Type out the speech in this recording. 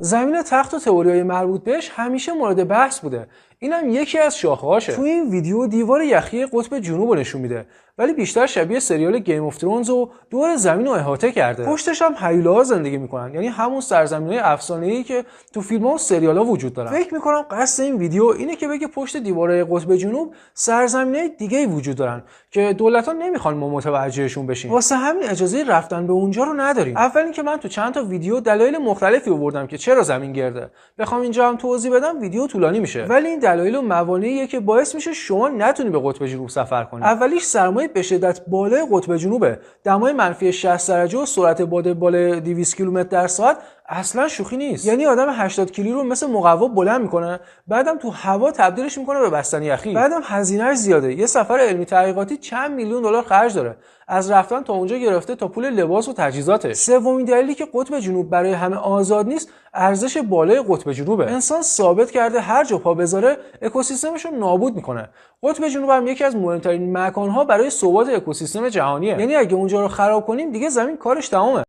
زمین تخت و تئوری‌های مربوط بهش همیشه مورد بحث بوده. اینم یکی از شاخه‌هاشه. تو این ویدیو دیوار یخی قطب جنوب رو نشون میده، ولی بیشتر شبیه سریال گیم اف ترونز و دور زمین رو احاطه کرده. پشتش هم هیولاها زندگی میکنن، یعنی همون سرزمین‌های افسانه‌ای که تو فیلم‌ها و سریال‌ها وجود دارن. فکر میکنم قصد این ویدیو اینه که بگه پشت دیوارهای قطب جنوب سرزمین‌های دیگه‌ای وجود دارن که دولت‌ها نمیخوان ما متوجهشون بشیم. واسه همین اجازه رفتن به اونجا رو نداریم. اول اینکه من تو چند تا ویدیو دلایل مختلفی آوردم که چرا زمین گرده. بخوام اینجا هم توضیح بدم ویدیو طولانی میشه. ولی این دلایل و موانعیه که باعث میشه شما نتونی به قطب جنوب سفر کنی. اولیش سرمایه به شدت بالای قطب جنوبه. دمای منفی 60 درجه و سرعت باد بالای 200 کیلومتر در ساعت اصلا شوخی نیست. یعنی آدم 80 کیلو رو مثل مقوا بلند میکنه، بعدم تو هوا تبدیلش میکنه به بستنی یخی. بعدم هزینه‌اش زیاده. یه سفر علمی تحقیقاتی چند میلیون دلار خرج داره. از رفتن تا اونجا گرفته تا پول لباس و تجهیزاتش. سومین دلیلی که قطب جنوب برای همه آزاد نیست، ارزش بالای قطب جنوبه. انسان ثابت کرده هر جا پا بذاره اکوسیستمش رو نابود میکنه. قطب جنوب هم یکی از مهمترین مکان‌ها برای ثبات اکوسیستم جهانیه. یعنی اگه اونجا رو خراب کنیم دیگه زمین کارش تمومه.